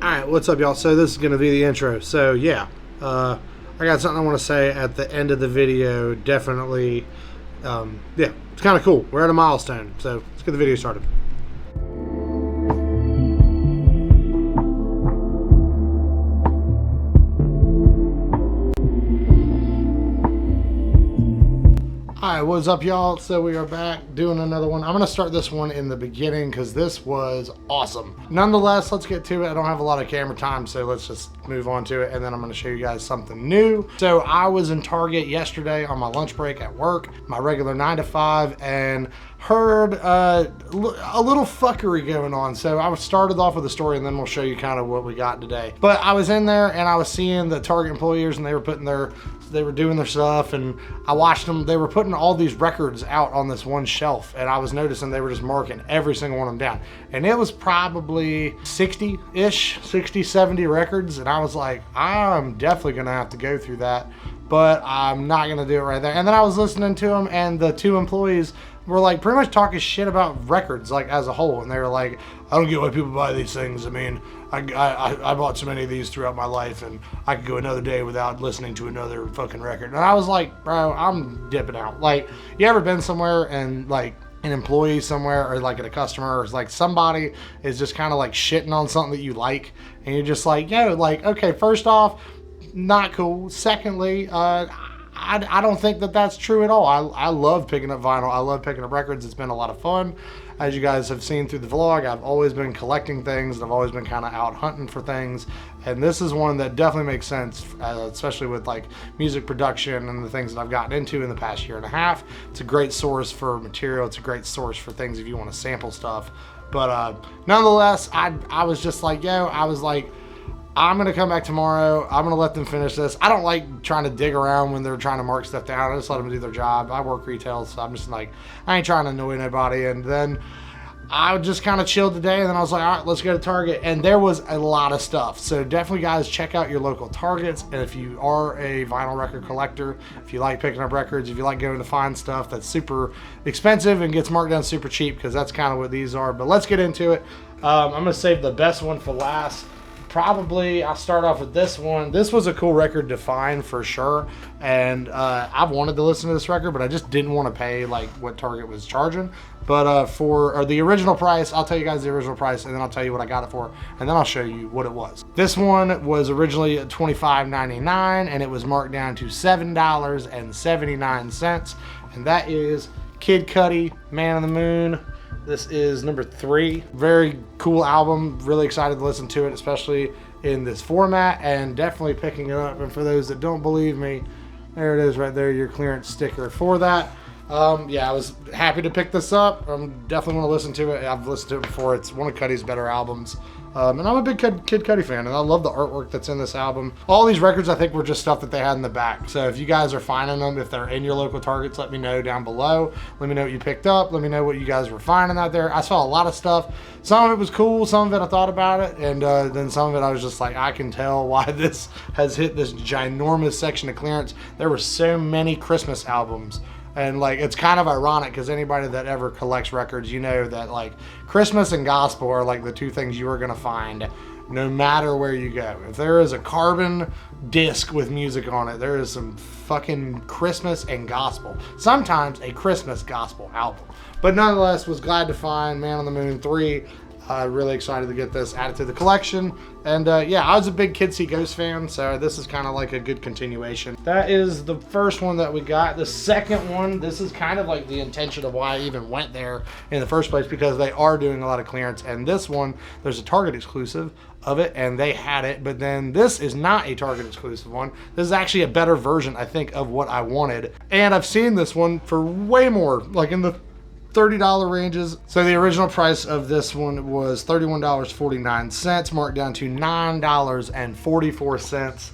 Alright, what's up, y'all? So this is going to be the intro. So yeah, I got something I want to say at the end of the video. Definitely, yeah, it's kind of cool. We're at a milestone, so let's get the video started. Alright, what's up, y'all? So we are back doing another one. I'm going to start this one in the beginning because this was awesome. Nonetheless, let's get to it. I don't have a lot of camera time, so let's just move on to it, and then I'm going to show you guys something new. So I was in Target yesterday on my lunch break at work, my regular 9 to 5, and heard a little fuckery going on. So I started off with the story, and then we'll show you kind of what we got today. But I was in there, and I was seeing the Target employees, and they were doing their stuff, and I watched them. They were putting all these records out on this one shelf, and I was noticing they were just marking every single one of them down. And it was probably 60-ish, 60, 70 records. And I was like, I'm definitely gonna have to go through that, but I'm not gonna do it right there. And then I was listening to them, and the two employees were like pretty much talking shit about records like as a whole, and they were like, I don't get why people buy these things. I mean, I bought so many of these throughout my life, and I could go another day without listening to another fucking record. And I was like, bro, I'm dipping out. Like, you ever been somewhere and like an employee somewhere, or like at a customer, or like somebody is just kind of like shitting on something that you like, and you're just like, yo, like, okay, first off, not cool. Secondly, I don't think that that's true at all. I love picking up vinyl. I love picking up records. It's been a lot of fun. As you guys have seen through the vlog, I've always been collecting things, and I've always been kind of out hunting for things. And this is one that definitely makes sense, especially with like music production and the things that I've gotten into in the past year and a half. It's a great source for material. It's a great source for things if you want to sample stuff. But nonetheless, I was just like, yo, I was like, I'm going to come back tomorrow. I'm going to let them finish this. I don't like trying to dig around when they're trying to mark stuff down. I just let them do their job. I work retail, so I'm just like, I ain't trying to annoy nobody. And then I just kind of chilled today, and then I was like, all right, let's go to Target. And there was a lot of stuff. So definitely, guys, check out your local Targets. And if you are a vinyl record collector, if you like picking up records, if you like going to find stuff that's super expensive and gets marked down super cheap, because that's kind of what these are. But let's get into it. I'm going to save the best one for last. Probably I'll start off with this one. This was a cool record to find for sure, and I've wanted to listen to this record, but I just didn't want to pay like what Target was charging. But for the original price, I'll tell you guys the original price, and then I'll tell you what I got it for, and then I'll show you what it was. This one was originally $25.99, and it was marked down to $7.79, and that is Kid Cudi, Man on the Moon. This is number 3. Very cool album. Really excited to listen to it, especially in this format, and definitely picking it up. And for those that don't believe me, there it is right there, your clearance sticker for that. Yeah, I was happy to pick this up. I'm definitely want to listen to it. I've listened to it before. It's one of Cudi's better albums. And I'm a big Kid Cudi fan, and I love the artwork that's in this album. All these records, I think, were just stuff that they had in the back. So if you guys are finding them, if they're in your local Targets, let me know down below. Let me know what you picked up. Let me know what you guys were finding out there. I saw a lot of stuff. Some of it was cool. Some of it I thought about it. And then some of it I was just like, I can tell why this has hit this ginormous section of clearance. There were so many Christmas albums. And like, it's kind of ironic because anybody that ever collects records, you know that like Christmas and gospel are like the two things you are going to find no matter where you go. If there is a carbon disc with music on it, there is some fucking Christmas and gospel. Sometimes a Christmas gospel album. But nonetheless, was glad to find Man on the Moon 3. Really excited to get this added to the collection. And yeah, I was a big Kids See Ghosts fan, so this is kind of like a good continuation. That is the first one that we got. The second one, this is kind of like the intention of why I even went there in the first place, because they are doing a lot of clearance. And this one, there's a Target exclusive of it, and they had it. But then this is not a Target exclusive one. This is actually a better version, I think, of what I wanted. And I've seen this one for way more, like in the $30 ranges. So the original price of this one was $31.49, marked down to $9.44.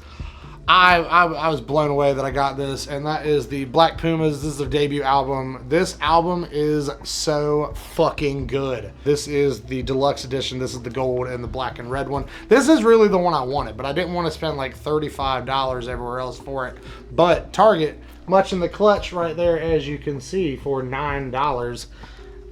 I was blown away that I got this, and that is the Black Pumas. This is their debut album. This album is so fucking good. This is the deluxe edition. This is the gold and the black and red one. This is really the one I wanted, but I didn't want to spend like $35 everywhere else for it. But Target, much in the clutch right there, as you can see, for $9.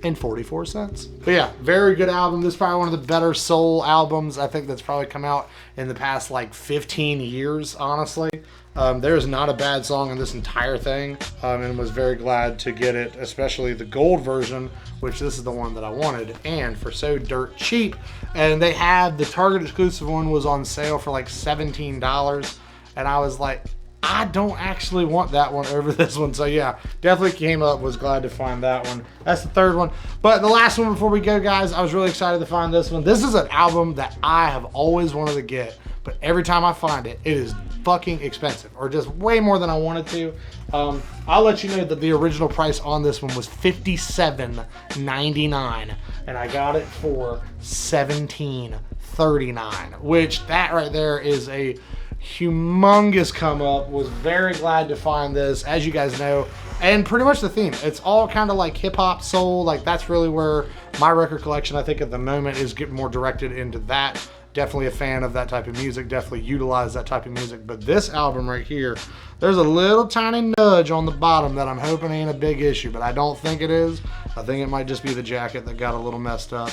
But yeah, very good album. This is probably one of the better soul albums I think that's probably come out in the past like 15 years, honestly. There's not a bad song in this entire thing, and was very glad to get it, especially the gold version, which this is the one that I wanted, and for so dirt cheap. And they had the Target exclusive one was on sale for like $17, and I was like, I don't actually want that one over this one. So yeah, definitely came up, was glad to find that one. That's the third one. But the last one before we go, guys, I was really excited to find this one. This is an album that I have always wanted to get, but every time I find it, it is fucking expensive, or just way more than I wanted to. I'll let you know that the original price on this one was $57.99, and I got it for $17.39, which that right there is a humongous come up. Was very glad to find this, as you guys know, and pretty much the theme. It's all kind of like hip hop, soul. Like that's really where my record collection, I think at the moment, is getting more directed into that. Definitely a fan of that type of music, definitely utilize that type of music. But this album right here, there's a little tiny nudge on the bottom that I'm hoping ain't a big issue, but I don't think it is. I think it might just be the jacket that got a little messed up.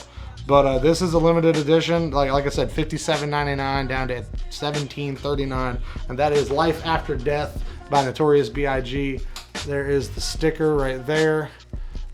But this is a limited edition, like I said, $57.99 down to $17.39, and that is Life After Death by Notorious B.I.G. There is the sticker right there.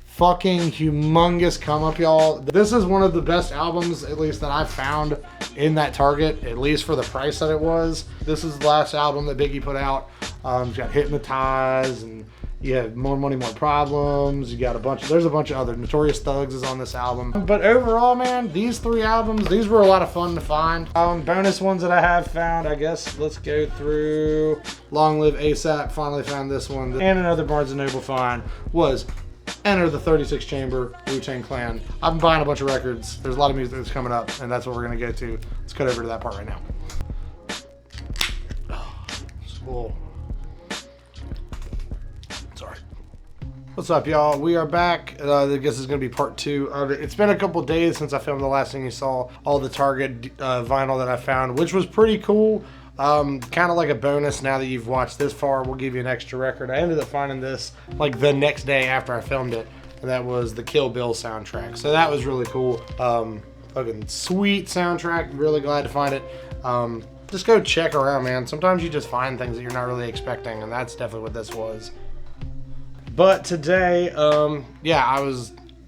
Fucking humongous come up, y'all. This is one of the best albums, at least that I've found in that Target, at least for the price that it was. This is the last album that Biggie put out. He's got Hypnotize, and you have More Money, More Problems. You got a bunch of, there's a bunch of other. Notorious Thugs is on this album. But overall, man, these three albums, these were a lot of fun to find. Bonus ones that I have found, I guess, let's go through. Long Live ASAP, finally found this one. And another Barnes & Noble find was Enter the 36 Chamber, Wu-Tang Clan. I've been buying a bunch of records. There's a lot of music that's coming up, and that's what we're gonna go to. Let's cut over to that part right now. Oh, cool. Sorry. What's up, y'all? We are back. I guess it's gonna be part 2 of it. It's been a couple days since I filmed the last thing you saw, all the Target vinyl that I found, which was pretty cool. Kind of like a bonus now that you've watched this far, we'll give you an extra record. I ended up finding this like the next day after I filmed it, and that was the Kill Bill soundtrack. So that was really cool. Fucking sweet soundtrack. Really glad to find it. Just go check around, man. Sometimes you just find things that you're not really expecting, and that's definitely what this was. But today, yeah,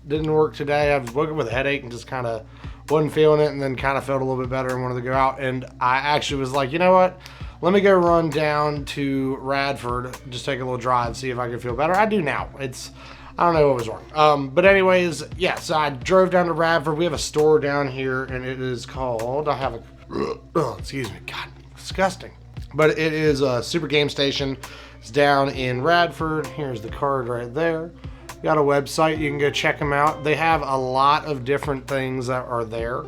didn't work today. I was woken with a headache and just kind of wasn't feeling it, and then kind of felt a little bit better and wanted to go out. And I actually was like, you know what? Let me go run down to Radford, just take a little drive, see if I can feel better. I do now. I don't know what was wrong. But anyways, yeah, so I drove down to Radford. We have a store down here, and it is called, excuse me, God, disgusting. But it is a Super Game Station. It's down in Radford. Here's the card right there. Got a website, you can go check them out. They have a lot of different things that are there.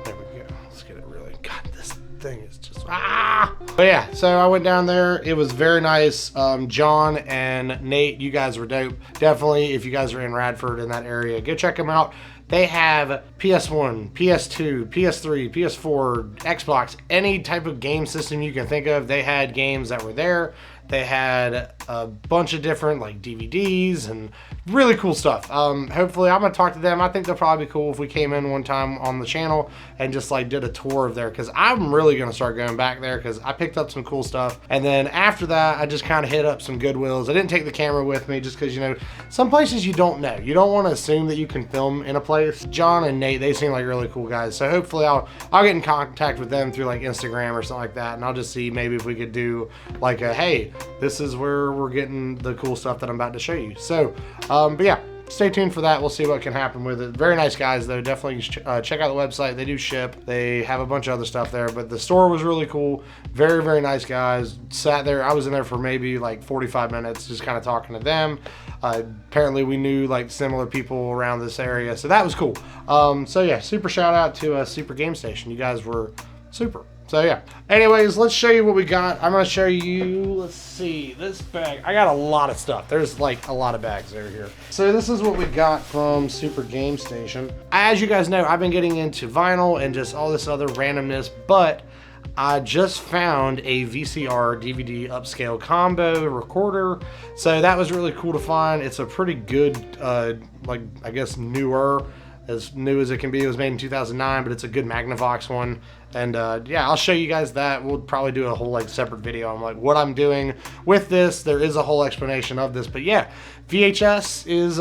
There we go. Let's get it really. God, this thing is just But yeah, so I went down there. It was very nice. John and Nate, you guys were dope. Definitely, if you guys are in Radford in that area, go check them out. They have PS1, PS2, PS3, PS4, Xbox, any type of game system you can think of. They had games that were there. They had a bunch of different like DVDs and really cool stuff. Hopefully I'm gonna talk to them. I think they'll probably be cool if we came in one time on the channel and just like did a tour of there, because I'm really gonna start going back there because I picked up some cool stuff. And then after that, I just kind of hit up some Goodwills. I didn't take the camera with me just because, you know, some places you don't know. You don't want to assume that you can film in a place. John and Nate, they seem like really cool guys. So hopefully I'll get in contact with them through like Instagram or something like that, and I'll just see maybe if we could do like a, hey, this is where we're getting the cool stuff that I'm about to show you. So, but yeah, stay tuned for that. We'll see what can happen with it. Very nice guys though. Definitely check out the website. They do ship. They have a bunch of other stuff there, but the store was really cool. Very, very nice guys. Sat there. I was in there for maybe like 45 minutes just kind of talking to them. Apparently we knew like similar people around this area, so that was cool. So yeah, super shout out to Super Game Station. You guys were super. So yeah, anyways, let's show you what we got. I'm gonna show you, let's see, this bag. I got a lot of stuff. There's like a lot of bags over here. So this is what we got from Super Game Station. As you guys know, I've been getting into vinyl and just all this other randomness, but I just found a VCR DVD upscale combo recorder, so that was really cool to find. It's a pretty good, like, I guess newer, as new as it can be. It was made in 2009, but it's a good Magnavox one. And yeah, I'll show you guys that. We'll probably do a whole like separate video on like what I'm doing with this. There is a whole explanation of this, but yeah, VHS is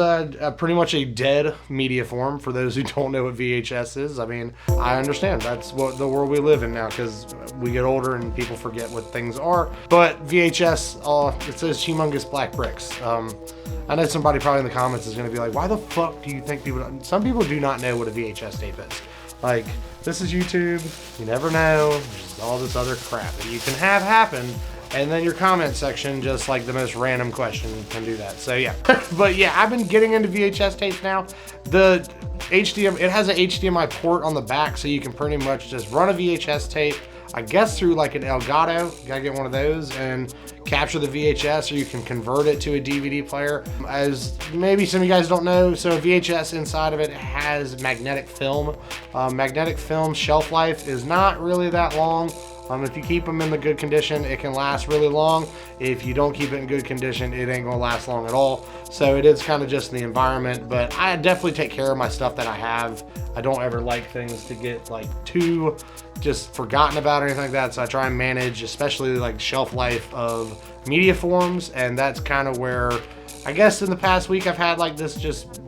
pretty much a dead media form. For those who don't know what VHS is, I mean, I understand that's what the world we live in now, because we get older and people forget what things are. But VHS, it says humongous black bricks. I know somebody probably in the comments is going to be like, why the fuck do you think people don't? Some people do not know what a VHS tape is. Like, this is YouTube, you never know, there's all this other crap that you can have happen, and then your comment section, just like the most random question can do that. So yeah, but yeah, I've been getting into VHS tapes now. The HDMI, it has an HDMI port on the back, so you can pretty much just run a VHS tape, I guess through like an Elgato, you gotta get one of those, and capture the VHS, or you can convert it to a DVD player. As maybe some of you guys don't know, so a VHS inside of it has magnetic film. Magnetic film shelf life is not really that long. If you keep them in the good condition, it can last really long. If you don't keep it in good condition, it ain't gonna last long at all. So it is kind of just the environment, but I definitely take care of my stuff that I have. I don't ever like things to get like too just forgotten about or anything like that. So I try and manage, especially like shelf life of media forms. And that's kind of where, I guess in the past week, I've had like this, just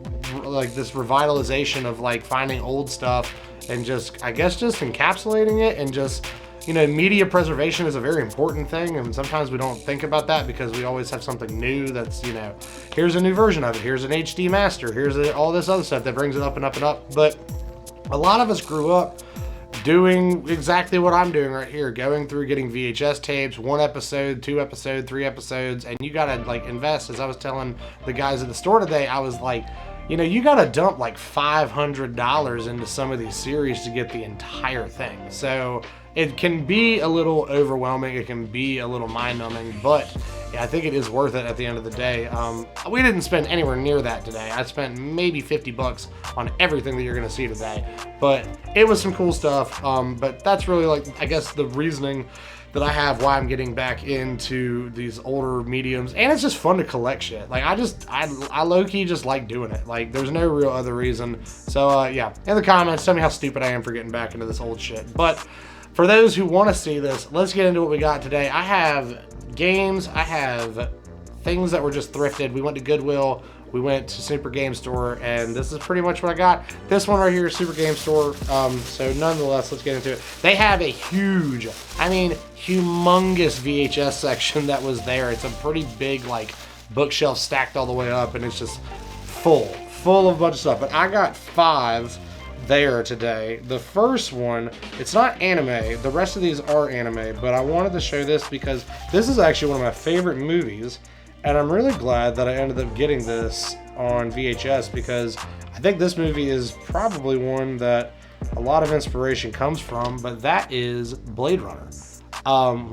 like this revitalization of like finding old stuff and just, I guess, just encapsulating it. And just, you know, media preservation is a very important thing, and sometimes we don't think about that because we always have something new that's, you know, here's a new version of it, here's an HD master, here's all this other stuff that brings it up and up and up. But a lot of us grew up doing exactly what I'm doing right here, going through getting VHS tapes, 1 episode, 2 episodes, 3 episodes, and you gotta like invest. As I was telling the guys at the store today, I was like, you know, you gotta dump like $500 into some of these series to get the entire thing. So it can be a little overwhelming, it can be a little mind-numbing, but yeah, I think it is worth it at the end of the day. We didn't spend anywhere near that today. I spent maybe 50 bucks on everything that you're gonna see today, but it was some cool stuff. But that's really like, I guess, the reasoning that I have why I'm getting back into these older mediums, and it's just fun to collect shit. Like I low-key just like doing it. Like there's no real other reason. So yeah, in the comments, tell me how stupid I am for getting back into this old shit. But for those who want to see this, let's get into what we got today. I have games, I have things that were just thrifted. We went to Goodwill, we went to Super Game Store, and this is pretty much what I got. This one right here is Super Game Store. So nonetheless, let's get into it. They have a huge, I mean, humongous VHS section that was there. It's a pretty big, like, bookshelf stacked all the way up, and it's just full of a bunch of stuff. But I got 5 there today. The first one, it's not anime. The rest of these are anime, but I wanted to show this because this is actually one of my favorite movies, and I'm really glad that I ended up getting this on VHS because I think this movie is probably one that a lot of inspiration comes from, but that is Blade Runner.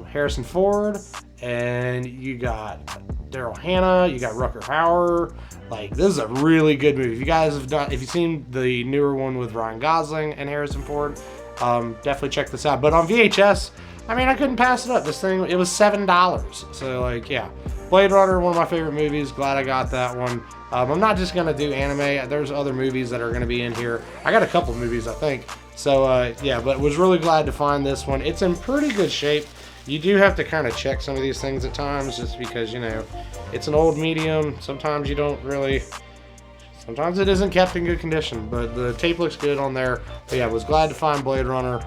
Harrison Ford, and you got Daryl Hannah, you got Rutger Hauer. Like, this is a really good movie. If you guys have if you've seen the newer one with Ryan Gosling and Harrison Ford, definitely check this out. But on VHS, I mean, I couldn't pass it up. This thing, it was $7. So like, yeah, Blade Runner, one of my favorite movies. Glad I got that one. I'm not just gonna do anime. There's other movies that are gonna be in here. I got a couple movies, I think. So yeah, but was really glad to find this one. It's in pretty good shape. You do have to kind of check some of these things at times just because, you know, it's an old medium. Sometimes you don't really, sometimes it isn't kept in good condition, but the tape looks good on there. But yeah, I was glad to find Blade Runner.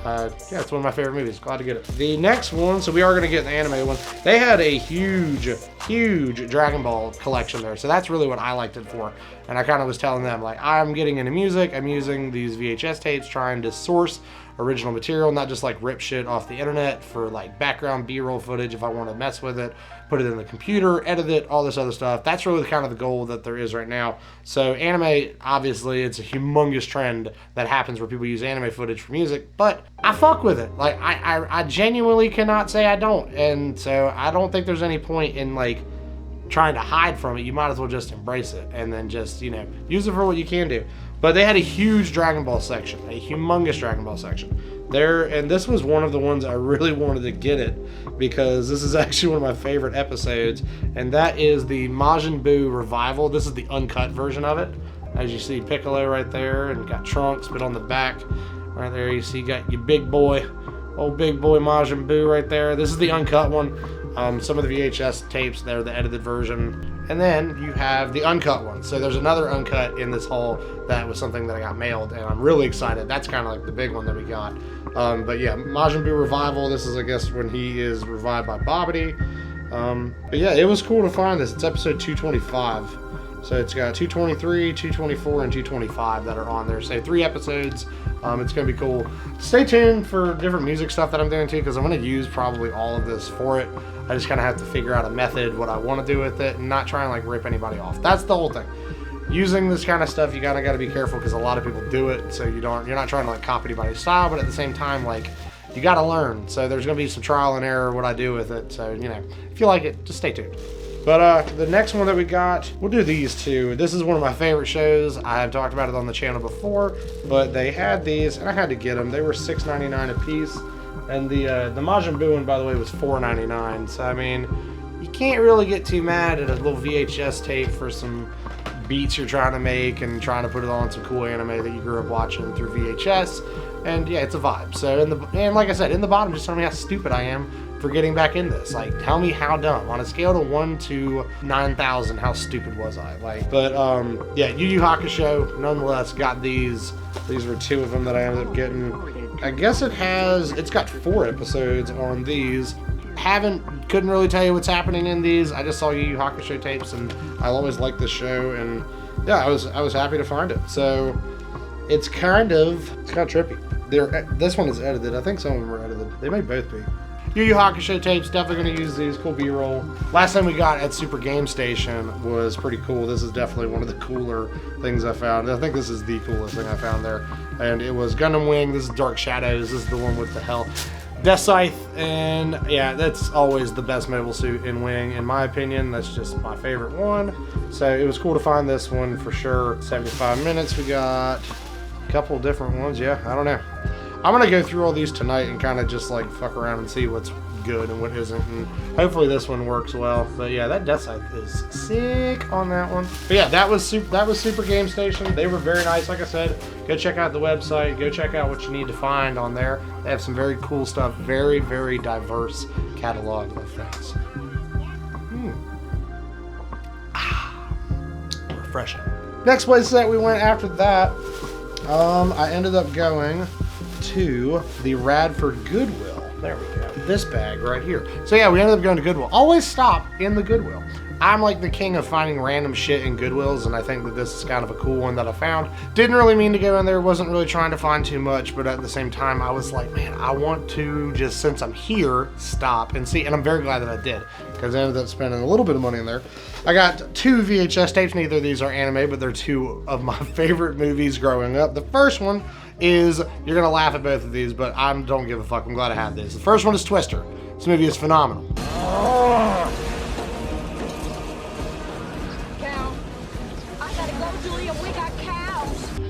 Yeah, it's one of my favorite movies. Glad to get it. The next one, so we are going to get the anime one. They had a huge Dragon Ball collection there. So that's really what I liked it for. And I kind of was telling them, like, I'm getting into music. I'm using these VHS tapes, trying to source original material, not just like rip shit off the internet for like background B-roll footage if I want to mess with it, put it in the computer, edit it, all this other stuff. That's really kind of the goal that there is right now. So anime, obviously, it's a humongous trend that happens where people use anime footage for music, but I fuck with it. Like, I genuinely cannot say I don't, and so I don't think there's any point in like trying to hide from it. You might as well just embrace it and then just, you know, use it for what you can do. But they had a huge Dragon Ball section, a humongous Dragon Ball section. And this was one of the ones I really wanted to get it because this is actually one of my favorite episodes, and that is the Majin Buu revival. This is the uncut version of it. As you see, Piccolo right there, and got Trunks, but on the back right there you see you got your big boy, old big boy Majin Buu right there. This is the uncut one. Some of the VHS tapes, they're the edited version. And then you have the uncut one. So there's another uncut in this haul that was something that I got mailed, and I'm really excited. That's kind of like the big one that we got. But yeah, Majin Buu Revival. This is, I guess, when he is revived by Bobbity. But yeah, it was cool to find this. It's episode 225. So it's got 223, 224, and 225 that are on there. So 3 episodes. It's going to be cool. Stay tuned for different music stuff that I'm doing too, because I'm going to use probably all of this for it. I just kind of have to figure out a method, what I want to do with it, and not try and like rip anybody off. That's the whole thing. Using this kind of stuff, you got to be careful because a lot of people do it. So you're not trying to like copy anybody's style, but at the same time, like, you got to learn. So there's going to be some trial and error what I do with it. So, you know, if you like it, just stay tuned. But the next one that we got, we'll do these two. This is one of my favorite shows. I have talked about it on the channel before, but they had these, and I had to get them. They were $6.99 a piece, and the Majin Buu one, by the way, was $4.99. So I mean, you can't really get too mad at a little VHS tape for some beats you're trying to make and trying to put it on some cool anime that you grew up watching through VHS. And yeah, it's a vibe. So and like I said, in the bottom, just tell me how stupid I am for getting back in this. Like, tell me how dumb. On a scale to 1 to 9,000, how stupid was I? Like, but yeah, Yu Yu Hakusho, nonetheless, got these. These were 2 of them that I ended up getting. I guess it's got 4 episodes on these. Couldn't really tell you what's happening in these. I just saw Yu Yu Hakusho tapes, and I always liked this show, and yeah, I was happy to find it. So it's kind of trippy. This one is edited. I think some of them are edited. They may both be. Yu Yu Hakusho tapes, definitely going to use these. Cool B-roll. Last time we got at Super Game Station was pretty cool. This is definitely one of the cooler things I found. I think this is the coolest thing I found there. And it was Gundam Wing. This is Dark Shadows. This is the one with the hell Death Scythe. And yeah, that's always the best mobile suit in Wing, in my opinion. That's just my favorite one. So it was cool to find this one for sure. 75 minutes. We got a couple different ones. Yeah, I don't know. I'm going to go through all these tonight and kind of just like fuck around and see what's good and what isn't. And hopefully this one works well. But yeah, that Death Scythe is sick on that one. But yeah, that was Super Game Station. They were very nice. Like I said, go check out the website. Go check out what you need to find on there. They have some very cool stuff. Very, very diverse catalog of things. Refreshing. Next place that we went after that, I ended up going to the Radford Goodwill. There we go. This bag right here. So yeah, we ended up going to Goodwill. Always stop in the Goodwill. I'm like the king of finding random shit in Goodwills, and I think that this is kind of a cool one that I found. Didn't really mean to go in there, wasn't really trying to find too much, but at the same time, I was like, man, I want to just, since I'm here, stop and see. And I'm very glad that I did, because I ended up spending a little bit of money in there. I got 2 VHS tapes. Neither of these are anime, but they're 2 of my favorite movies growing up. The first one is, you're gonna laugh at both of these, but I don't give a fuck. I'm glad I have this. The first one is Twister. This movie is phenomenal.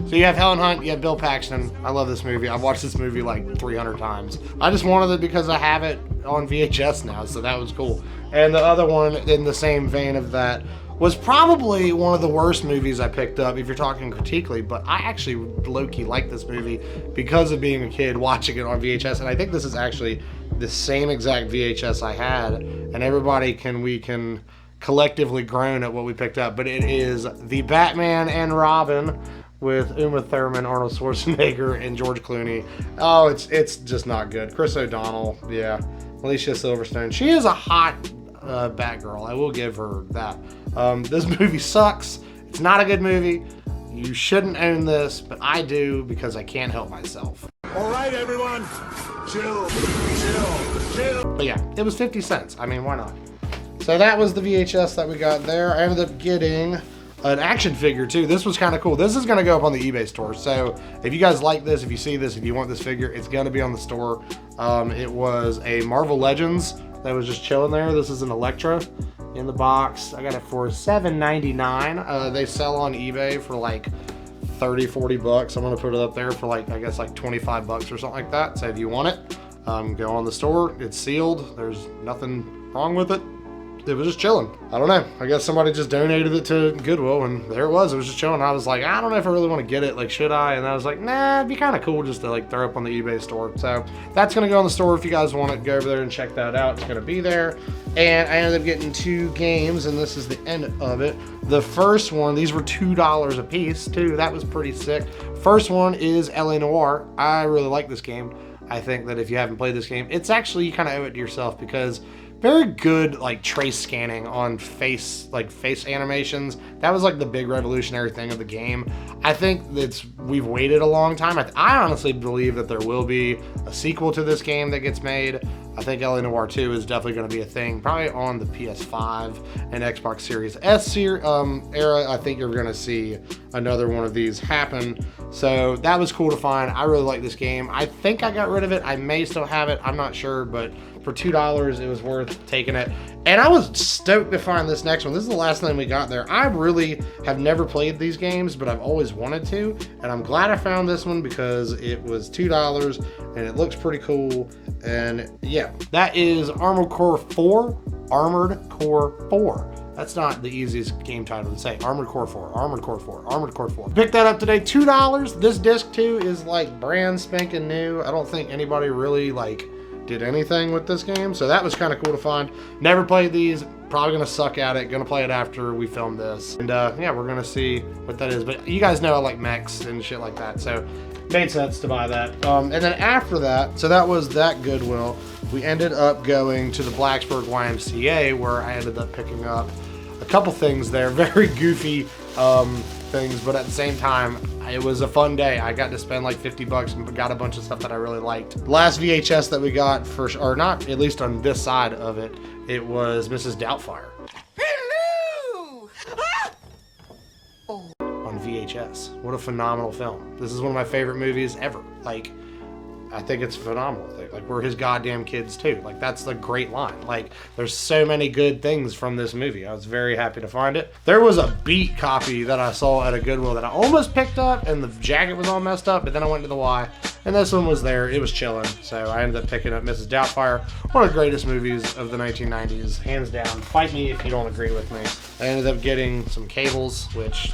So you have Helen Hunt, you have Bill Paxton. I love this movie. I've watched this movie like 300 times. I just wanted it because I have it on VHS now, so that was cool. And the other one, in the same vein of that, was probably one of the worst movies I picked up, if you're talking critically, but I actually low-key like this movie because of being a kid watching it on VHS, and I think this is actually the same exact VHS I had, and we can collectively groan at what we picked up, but it is the Batman and Robin with Uma Thurman, Arnold Schwarzenegger, and George Clooney. Oh, it's just not good. Chris O'Donnell, yeah. Alicia Silverstone. She is a hot Batgirl. I will give her that. This movie sucks. It's not a good movie. You shouldn't own this, but I do because I can't help myself. All right, everyone. Chill. But yeah, it was 50 cents. I mean, why not? So that was the VHS that we got there. I ended up getting an action figure too. This was kind of cool. This is going to go up on the eBay store. So if you guys like this, if you see this, if you want this figure, it's going to be on the store. It was a Marvel Legends that was just chilling there. This is an Elektra in the box. I got it for $7.99. They sell on eBay for like 30, 40 bucks. I'm gonna put it up there for like, I guess like 25 bucks or something like that. So if you want it, go on the store. It's sealed. There's nothing wrong with it. It was just chilling. I don't know. I guess somebody just donated it to Goodwill, and there it was. It was just chilling. I was like, I don't know if I really want to get it. Like, should I? And I was like, nah, it'd be kind of cool just to like throw up on the eBay store. So that's gonna go on the store. If you guys want it, go over there and check that out. It's gonna be there. And I ended up getting 2 games, and this is the end of it. The first one, these were $2 a piece too. That was pretty sick. First one is LA Noire. I really like this game. I think that if you haven't played this game, it's actually, you kind of owe it to yourself, because very good like trace scanning on face animations. That was like the big revolutionary thing of the game. I think we've waited a long time. I honestly believe that there will be a sequel to this game that gets made. I think LA Noire 2 is definitely going to be a thing, probably on the PS5 and Xbox Series S era. I think you're going to see another one of these happen. So that was cool to find. I really like this game. I think I got rid of it. I may still have it. I'm not sure, but for $2, it was worth taking it. And I was stoked to find this next one. This is the last thing we got there. I really have never played these games, but I've always wanted to. And I'm glad I found this one because it was $2 and it looks pretty cool. And yeah, that is Armored Core 4. Armored Core 4. That's not the easiest game title to say. Armored Core 4, Armored Core 4, Armored Core 4. Picked that up today, $2. This disc too is like brand spanking new. I don't think anybody really like did anything with this game, so that was kind of cool to find. Never played these, probably gonna suck at it. Gonna play it after we film this, and yeah, we're gonna see what that is. But you guys know I like mechs and shit like that, so made sense to buy that. And then after that, so that was that Goodwill. We ended up going to the Blacksburg YMCA, where I ended up picking up a couple things there, very goofy things, but at the same time, it was a fun day. I got to spend like 50 bucks and got a bunch of stuff that I really liked. The last VHS that we got, or not, at least on this side of it, it was Mrs. Doubtfire. Hello! On VHS. What a phenomenal film. This is one of my favorite movies ever. Like, I think it's phenomenal. Like, we're his goddamn kids too. Like, that's the great line. Like, there's so many good things from this movie. I was very happy to find it. There was a beat copy that I saw at a Goodwill that I almost picked up, and the jacket was all messed up, but then I went to the Y, and this one was there. It was chilling, so I ended up picking up Mrs. Doubtfire, one of the greatest movies of the 1990s, hands down. Fight me if you don't agree with me. I ended up getting some cables, which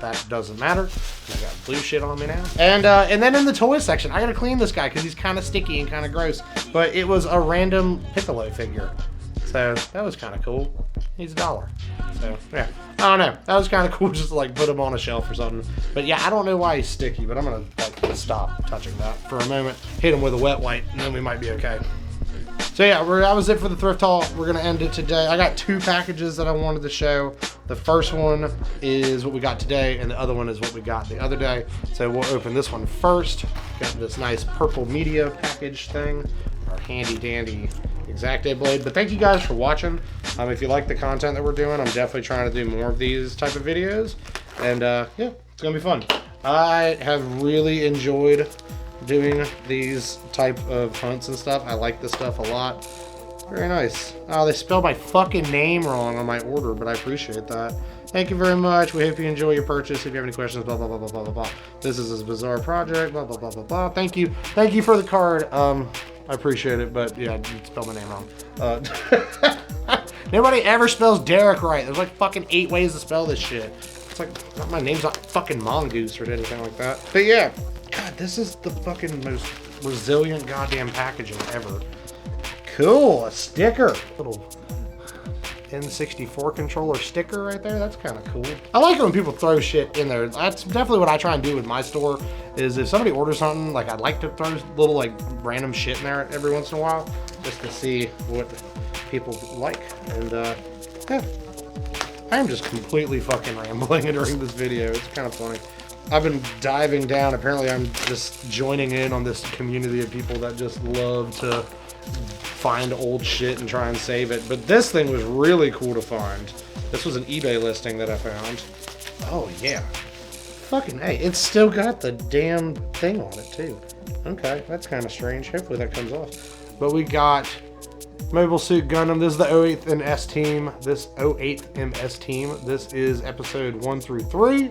that doesn't matter. I got blue shit on me now. And then in the toy section, I gotta clean this guy because he's kind of sticky and kind of gross. But it was a random Piccolo figure, so that was kind of cool. He's $1. So yeah, I don't know. That was kind of cool just to like put him on a shelf or something. But yeah, I don't know why he's sticky, but I'm gonna like stop touching that for a moment. Hit him with a wet wipe, and then we might be okay. So yeah, that was it for the thrift haul. We're gonna end it today. I got 2 packages that I wanted to show. The first one is what we got today, and the other one is what we got the other day. So we'll open this one first. Got this nice purple media package thing, our handy dandy X-Acto blade. But thank you guys for watching. If you like the content that we're doing, I'm definitely trying to do more of these type of videos. And yeah, it's gonna be fun. I have really enjoyed doing these type of hunts and stuff. I like this stuff a lot. Very nice. Oh, they spelled my fucking name wrong on my order, but I appreciate that. Thank you very much. We hope you enjoy your purchase. If you have any questions, blah, blah, blah, blah, blah, blah, blah. This is a bizarre project, blah, blah, blah, blah, blah. Thank you. Thank you for the card. I appreciate it, but yeah, you spelled my name wrong. Nobody ever spells Derek right. There's like fucking 8 ways to spell this shit. It's like, my name's not fucking Mongoose or anything like that. But yeah. God, this is the fucking most resilient goddamn packaging ever. Cool, a sticker. Little N64 controller sticker right there. That's kind of cool. I like it when people throw shit in there. That's definitely what I try and do with my store, is if somebody orders something, like I'd like to throw little like random shit in there every once in a while, just to see what people like. And yeah, I am just completely fucking rambling during this video. It's kind of funny. I've been diving down. Apparently I'm just joining in on this community of people that just love to find old shit and try and save it. But this thing was really cool to find. This was an eBay listing that I found. Oh yeah. Fucking hey, it's still got the damn thing on it too. Okay, that's kind of strange. Hopefully that comes off. But we got Mobile Suit Gundam. This is the 08th MS team. This 08th MS team. This is episode 1 through 3.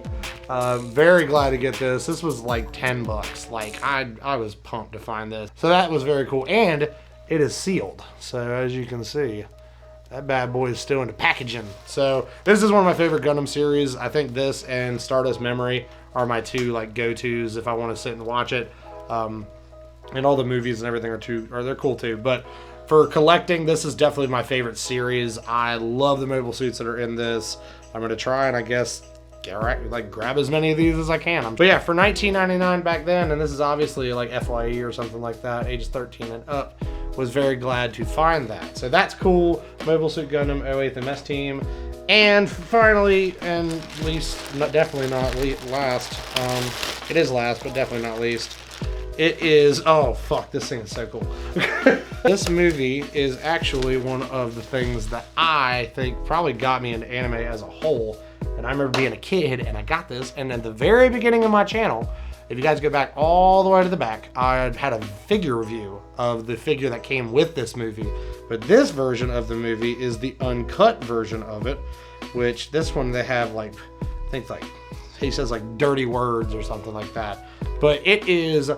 Very glad to get this. This was like 10 bucks. Like I was pumped to find this. So that was very cool. And it is sealed. So as you can see, that bad boy is still in the packaging. So this is one of my favorite Gundam series. I think this and Stardust Memory are my two like go-tos if I want to sit and watch it. And all the movies and everything they're cool too. But for collecting, this is definitely my favorite series. I love the mobile suits that are in this. I'm gonna try and I guess grab as many of these as I can. But yeah, for $19.99 back then, and this is obviously like FYE or something like that, ages 13 and up, was very glad to find that. So that's cool. Mobile Suit Gundam 08th MS team. And finally, and least, definitely not last, it is last, but definitely not least, it is, oh fuck, this thing is so cool. This movie is actually one of the things that I think probably got me into anime as a whole. And I remember being a kid and I got this, and at the very beginning of my channel, if you guys go back all the way to the back, I had a figure review of the figure that came with this movie. But this version of the movie is the uncut version of it, which this one they have like, I think like, he says like dirty words or something like that. But it is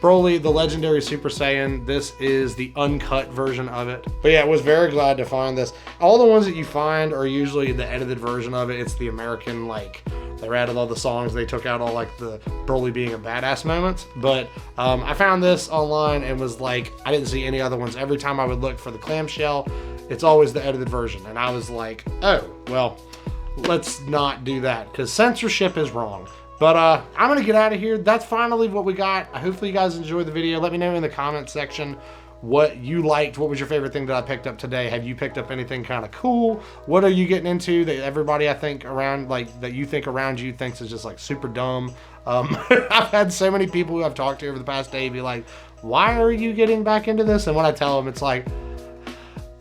Broly, the legendary Super Saiyan. This is the uncut version of it. But yeah, I was very glad to find this. All the ones that you find are usually the edited version of it. It's the American, like, they added all the songs. They took out all like the Broly being a badass moments. But I found this online and was like, I didn't see any other ones. Every time I would look for the clamshell, it's always the edited version. And I was like, oh, well, let's not do that because censorship is wrong. But I'm gonna get out of here. That's finally what we got. Hopefully you guys enjoyed the video. Let me know in the comment section what you liked. What was your favorite thing that I picked up today? Have you picked up anything kind of cool? What are you getting into that everybody I think around, like that you think around you thinks is just like super dumb? I've had so many people who I've talked to over the past day be like, why are you getting back into this? And when I tell them, it's like,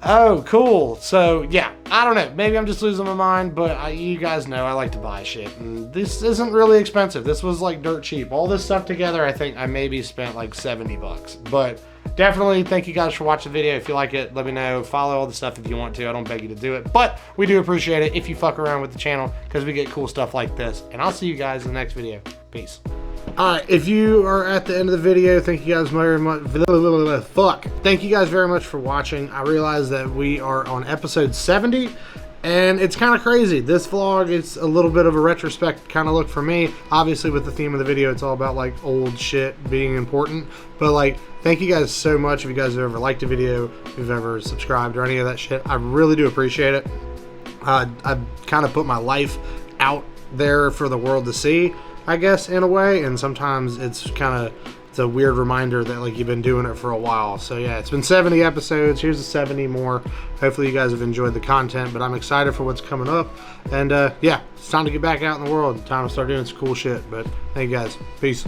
oh, cool. So yeah, I don't know. Maybe I'm just losing my mind, but you guys know I like to buy shit. And this isn't really expensive. This was like dirt cheap. All this stuff together, I think I maybe spent like 70 bucks. But definitely thank you guys for watching the video. If you like it, let me know. Follow all the stuff if you want to. I don't beg you to do it. But we do appreciate it if you fuck around with the channel because we get cool stuff like this. And I'll see you guys in the next video. Peace. Alright, if you are at the end of the video, thank you guys very much. Thank you guys very much for watching. I realize that we are on episode 70, and it's kind of crazy. This vlog is a little bit of a retrospect kind of look for me. Obviously, with the theme of the video, it's all about like old shit being important. But like, thank you guys so much if you guys have ever liked a video, if you've ever subscribed or any of that shit. I really do appreciate it. I've kind of put my life out there for the world to see, I guess, in a way, and sometimes it's a weird reminder that like you've been doing it for a while. So yeah, it's been 70 episodes. Here's the 70 more. Hopefully you guys have enjoyed the content, but I'm excited for what's coming up. And yeah, it's time to get back out in the world. Time to start doing some cool shit. But thank you guys. Peace.